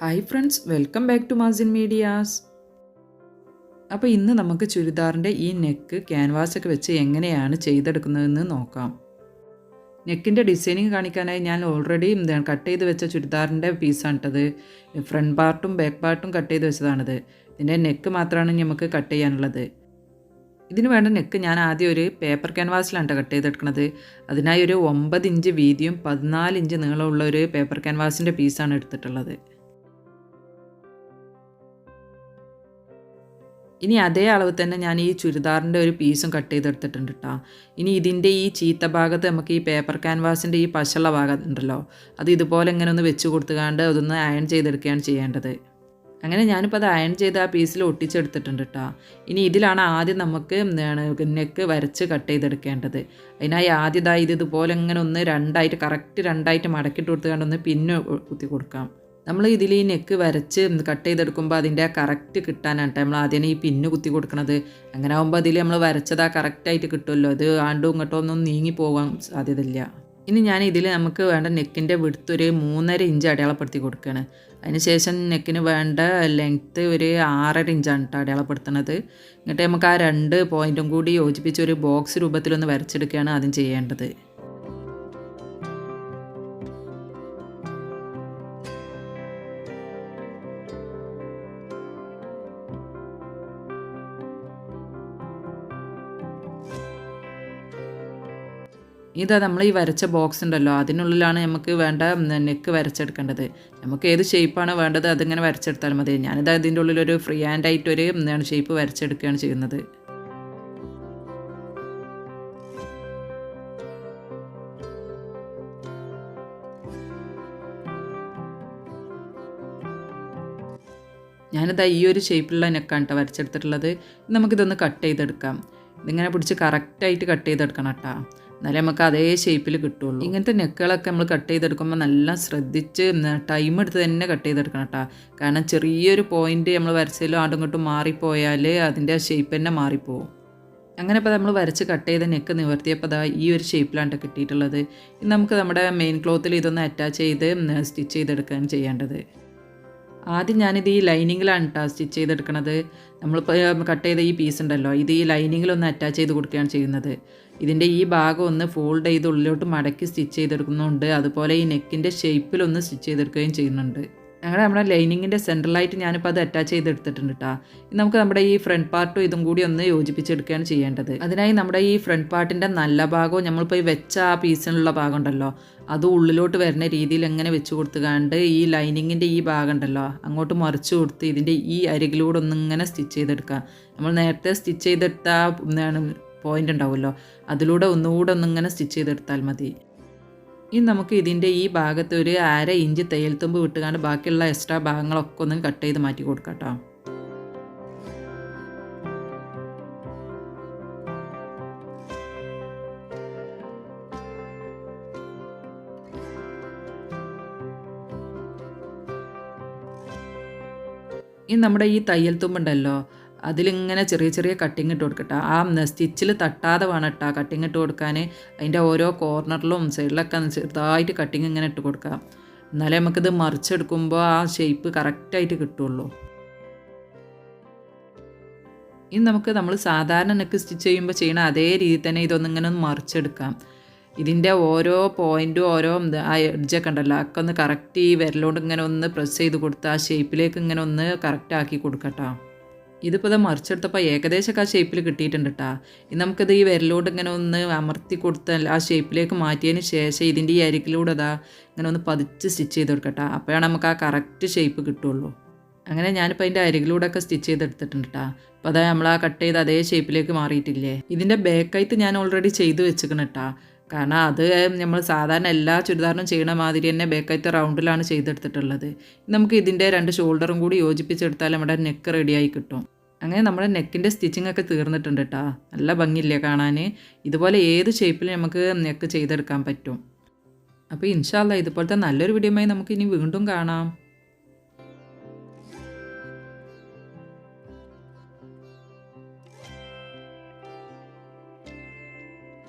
Hi friends, welcome back to Mazin Medias. അപ്പോൾ ഇന്ന് നമുക്ക് ചുരിദാറിൻ്റെ ഈ നെക്ക് ക്യാൻവാസൊക്കെ വെച്ച് എങ്ങനെയാണ് ചെയ്തെടുക്കുന്നതെന്ന് നോക്കാം. നെക്കിൻ്റെ ഡിസൈനിങ് കാണിക്കാനായി ഞാൻ ഓൾറെഡി കട്ട് ചെയ്ത് വെച്ച ചുരിദാറിൻ്റെ പീസാണിട്ടത്. ഫ്രണ്ട് പാർട്ടും ബാക്ക് പാർട്ടും കട്ട് ചെയ്ത് വെച്ചതാണിത്. ഇതിൻ്റെ നെക്ക് മാത്രമാണ് നമുക്ക് കട്ട് ചെയ്യാനുള്ളത്. ഇതിന് വേണ്ട നെക്ക് ഞാൻ ആദ്യം ഒരു പേപ്പർ ക്യാൻവാസിലാണ് കട്ട് ചെയ്തെടുക്കുന്നത്. അതിനായി ഒരു 9 ഇഞ്ച് വീതിയും 14 ഇഞ്ച് നീളമുള്ള ഒരു പേപ്പർ ക്യാൻവാസിൻ്റെ പീസാണ് എടുത്തിട്ടുള്ളത്. ഇനി അതേ അളവ് തന്നെ ഞാൻ ഈ ചുരിദാറിൻ്റെ ഒരു പീസും കട്ട് ചെയ്തെടുത്തിട്ടുണ്ട് കേട്ടോ. ഇനി ഇതിൻ്റെ ഈ ചീത്ത ഭാഗത്ത് നമുക്ക് ഈ പേപ്പർ ക്യാൻവാസിൻ്റെ ഈ പശുള്ള ഭാഗം ഉണ്ടല്ലോ, അത് ഇതുപോലെ ഇങ്ങനെ ഒന്ന് വെച്ച് കൊടുത്തുകൊണ്ട് അതൊന്ന് അയൺ ചെയ്തെടുക്കുകയാണ് ചെയ്യേണ്ടത്. അങ്ങനെ ഞാനിപ്പോൾ അത് അയൺ ചെയ്ത് ആ പീസിൽ ഒട്ടിച്ചെടുത്തിട്ടുണ്ട് കേട്ടോ. ഇനി ഇതിലാണ് ആദ്യം നമുക്ക് നെക്ക് വരച്ച് കട്ട് ചെയ്തെടുക്കേണ്ടത്. അതിനായി ആദ്യം ഇതുപോലെ ഇങ്ങനെ ഒന്ന് കറക്റ്റ് രണ്ടായിട്ട് മടക്കിയിട്ട് കൊടുത്തുകൊണ്ട് ഒന്ന് പിന്ന് കുത്തി കൊടുക്കാം. നമ്മൾ ഇതിൽ ഈ നെക്ക് വരച്ച് കട്ട് ചെയ്തെടുക്കുമ്പോൾ അതിൻ്റെ കറക്റ്റ് കിട്ടാനാണ് നമ്മൾ ആദ്യം ഈ പിന്ന് കുത്തി കൊടുക്കുന്നത്. അങ്ങനെ ആകുമ്പോൾ അതിൽ നമ്മൾ വരച്ചത് കറക്റ്റായിട്ട് കിട്ടുമല്ലോ. അത് ആണ്ടും ഇങ്ങോട്ടോ ഒന്നും നീങ്ങി പോകാൻ സാധ്യതയില്ല. ഇനി ഞാൻ ഇതിൽ നമുക്ക് വേണ്ട നെക്കിൻ്റെ വിഡ്ത്ത് ഒരു 3.5 ഇഞ്ച് അടയാളപ്പെടുത്തി കൊടുക്കുകയാണ്. അതിനുശേഷം നെക്കിന് വേണ്ട ലെങ്ത്ത് ഒരു 6.5 ഇഞ്ചാണ് കേട്ടോ അടയാളപ്പെടുത്തുന്നത്. എന്നിട്ട് നമുക്ക് ആ 2 പോയിൻറ്റും കൂടി യോജിപ്പിച്ച് ഒരു ബോക്സ് രൂപത്തിലൊന്ന് വരച്ചെടുക്കുകയാണ് ആദ്യം ചെയ്യേണ്ടത്. ഇതാ നമ്മൾ ഈ വരച്ച ബോക്സ് ഉണ്ടല്ലോ, അതിനുള്ളിലാണ് നമുക്ക് വേണ്ട നെക്ക് വരച്ചെടുക്കേണ്ടത്. നമുക്ക് ഏത് ഷേപ്പാണ് വേണ്ടത് അതിങ്ങനെ വരച്ചെടുത്താൽ മതി. ഞാനിത് അതിൻ്റെ ഉള്ളിലൊരു ഫ്രീ ഹാൻഡായിട്ടൊരു ഷേപ്പ് വരച്ചെടുക്കുകയാണ് ചെയ്യുന്നത്. ഞാനിതാ ഈ ഒരു ഷേപ്പിലുള്ള നെക്കാണ് കേട്ടോ വരച്ചെടുത്തിട്ടുള്ളത്. നമുക്കിതൊന്ന് കട്ട് ചെയ്തെടുക്കാം. ഇതിങ്ങനെ പിടിച്ച് കറക്റ്റായിട്ട് കട്ട് ചെയ്തെടുക്കണം കേട്ടോ, എന്നാലേ നമുക്ക് അതേ ഷേപ്പിൽ കിട്ടുള്ളൂ. ഇങ്ങനത്തെ നെക്കുകളൊക്കെ നമ്മൾ കട്ട് ചെയ്തെടുക്കുമ്പോൾ നല്ല ശ്രദ്ധിച്ച് ടൈം എടുത്ത് തന്നെ കട്ട് ചെയ്തെടുക്കണം കേട്ടോ. കാരണം ചെറിയൊരു പോയിന്റ് നമ്മൾ വരച്ചതിലും ആണ്ടും ഇങ്ങോട്ടും മാറിപ്പോയാൽ അതിൻ്റെ ഷേപ്പ് തന്നെ മാറിപ്പോവും. അങ്ങനെ ഇപ്പോൾ നമ്മൾ വരച്ച് കട്ട് ചെയ്ത നെക്ക് നിവർത്തിയപ്പോൾ ഈ ഒരു ഷേപ്പിലാണ് കിട്ടിയിട്ടുള്ളത്. ഇനി നമുക്ക് നമ്മുടെ മെയിൻ ക്ലോത്തിൽ ഇതൊന്ന് അറ്റാച്ച് ചെയ്ത് സ്റ്റിച്ച് ചെയ്തെടുക്കുകയാണ് ചെയ്യേണ്ടത്. ആദ്യം ഞാനിത് ഈ ലൈനിങ്ങിലാണ് കേട്ടോ സ്റ്റിച്ച് ചെയ്തെടുക്കണത്. നമ്മളിപ്പോൾ കട്ട് ചെയ്ത ഈ പീസ് ഉണ്ടല്ലോ, ഇത് ഈ ലൈനിങ്ങിലൊന്ന് അറ്റാച്ച് ചെയ്ത് കൊടുക്കുകയാണ് ചെയ്യുന്നത്. ഇതിൻ്റെ ഈ ഭാഗം ഒന്ന് ഫോൾഡ് ചെയ്ത് ഉള്ളിലോട്ട് മടക്കി സ്റ്റിച്ച് ചെയ്തെടുക്കുന്നുണ്ട്. അതുപോലെ ഈ നെക്കിൻ്റെ ഷേപ്പിലൊന്ന് സ്റ്റിച്ച് ചെയ്തെടുക്കുകയും ചെയ്യുന്നുണ്ട്. അങ്ങനെ നമ്മുടെ ലൈനിങ്ങിൻ്റെ സെൻട്രലായിട്ട് ഞാനിപ്പോൾ അത് അറ്റാച്ച് ചെയ്തെടുത്തിട്ടുണ്ട് കേട്ടോ. നമുക്ക് നമ്മുടെ ഈ ഫ്രണ്ട് പാർട്ടും ഇതും കൂടി ഒന്ന് യോജിപ്പിച്ചെടുക്കുകയാണ് ചെയ്യേണ്ടത്. അതിനായി നമ്മുടെ ഈ ഫ്രണ്ട് പാർട്ടിൻ്റെ നല്ല ഭാഗവും നമ്മളിപ്പോൾ ഈ വെച്ച ആ പീസിനുള്ള ഭാഗം ഉണ്ടല്ലോ, അത് ഉള്ളിലോട്ട് വരുന്ന രീതിയിൽ എങ്ങനെ വെച്ച് കൊടുത്തുകൊണ്ട് ഈ ലൈനിങ്ങിൻ്റെ ഈ ഭാഗം ഉണ്ടല്ലോ അങ്ങോട്ട് മറിച്ച് കൊടുത്ത് ഇതിൻ്റെ ഈ അരികിലൂടെ ഒന്നിങ്ങനെ സ്റ്റിച്ച് ചെയ്തെടുക്കാം. നമ്മൾ നേരത്തെ സ്റ്റിച്ച് ചെയ്തെടുത്ത പോയിൻ്റ് ഉണ്ടാവുമല്ലോ, അതിലൂടെ ഒന്നുകൂടെ ഒന്നിങ്ങനെ സ്റ്റിച്ച് ചെയ്തെടുത്താൽ മതി. ഇനി നമുക്ക് ഇതിൻ്റെ ഈ ഭാഗത്ത് ഒരു 1/2 ഇഞ്ച് തയ്യൽ തുമ്പ് വിട്ടുകൊണ്ട് ബാക്കിയുള്ള എക്സ്ട്രാ ഭാഗങ്ങളൊക്കെ ഒന്ന് കട്ട് ചെയ്ത് മാറ്റി കൊടുക്കാം കേട്ടോ. ഇനി നമ്മുടെ ഈ തയ്യൽ തുമ്പുണ്ടല്ലോ, അതിലിങ്ങനെ ചെറിയ ചെറിയ കട്ടിങ് ഇട്ട് കൊടുക്കട്ടെ. ആ സ്റ്റിച്ചിൽ തട്ടാതെ വേണം കേട്ടോ കട്ടിങ് ഇട്ട് കൊടുക്കാൻ. അതിൻ്റെ ഓരോ കോർണറിലും സൈഡിലൊക്കെ ചെറുതായിട്ട് കട്ടിങ് ഇങ്ങനെ ഇട്ട് കൊടുക്കാം. എന്നാലേ നമുക്കിത് മറിച്ചെടുക്കുമ്പോൾ ആ ഷേപ്പ് കറക്റ്റായിട്ട് കിട്ടുള്ളൂ. ഇനി നമ്മൾ സാധാരണ നെക്ക് സ്റ്റിച്ച് ചെയ്യുമ്പോൾ ചെയ്യണ അതേ രീതിയിൽ തന്നെ ഇതൊന്നിങ്ങനെ ഒന്ന് മറിച്ചെടുക്കാം. ഇതിൻ്റെ ഓരോ പോയിൻറ്റും ഓരോ ആ എഡ്ജൊക്കെ ഉണ്ടല്ലോ ഒക്കെ ഒന്ന് കറക്റ്റ് ഈ വിരലോണ്ട് ഇങ്ങനെ ഒന്ന് പ്രസ് ചെയ്ത് കൊടുത്ത് ആ ഷേപ്പിലേക്ക് ഇങ്ങനെ ഒന്ന് കറക്റ്റ് ആക്കി കൊടുക്കട്ടോ. ഇതിപ്പോൾ ഇത് മറിച്ചെടുത്തപ്പോൾ ഏകദേശമൊക്കെ ആ ഷേപ്പിൽ കിട്ടിയിട്ടുണ്ട് കേട്ടോ. ഇനി നമുക്കിത് ഈ വിരലോട് ഇങ്ങനെ ഒന്ന് അമർത്തി കൊടുത്ത് ആ ഷേപ്പിലേക്ക് മാറ്റിയതിന് ശേഷം ഇതിൻ്റെ ഈ അരികിലൂടെ ഇങ്ങനെ ഒന്ന് പതിച്ച് സ്റ്റിച്ച് ചെയ്ത് കൊടുക്കട്ടോ. അപ്പോഴാണ് നമുക്ക് ആ കറക്റ്റ് ഷേപ്പ് കിട്ടുള്ളൂ. അങ്ങനെ ഞാനിപ്പോൾ അതിൻ്റെ അരികിലൂടെയൊക്കെ സ്റ്റിച്ച് ചെയ്തെടുത്തിട്ടുണ്ട് കേട്ടോ. അപ്പോൾ നമ്മൾ ആ കട്ട് ചെയ്ത് അതേ ഷേപ്പിലേക്ക് മാറിയിട്ടില്ലേ. ഇതിൻ്റെ ബാക്കായിട്ട് ഞാൻ ഓൾറെഡി ചെയ്ത് വെച്ചിരിക്കണം കേട്ടോ. കാരണം അത് നമ്മൾ സാധാരണ എല്ലാ ചുരിദാറിനും ചെയ്യണ മാതിരി തന്നെ ബാക്കായിട്ട് റൗണ്ടിലാണ് ചെയ്തെടുത്തിട്ടുള്ളത്. നമുക്ക് ഇതിൻ്റെ 2 ഷോൾഡറും കൂടി യോജിപ്പിച്ചെടുത്താൽ നമ്മുടെ നെക്ക് റെഡിയായി കിട്ടും. അങ്ങനെ നമ്മുടെ നെക്കിൻ്റെ സ്റ്റിച്ചിങ് ഒക്കെ തീർന്നിട്ടുണ്ട് കേട്ടോ. നല്ല ഭംഗിയില്ലേ കാണാൻ. ഇതുപോലെ ഏത് ഷേപ്പിൽ നമുക്ക് നെക്ക് ചെയ്തെടുക്കാൻ പറ്റും. അപ്പോൾ ഇൻഷാ അല്ലാഹ് ഇതുപോലത്തെ നല്ലൊരു വീഡിയോയുമായി നമുക്ക് ഇനി വീണ്ടും കാണാം.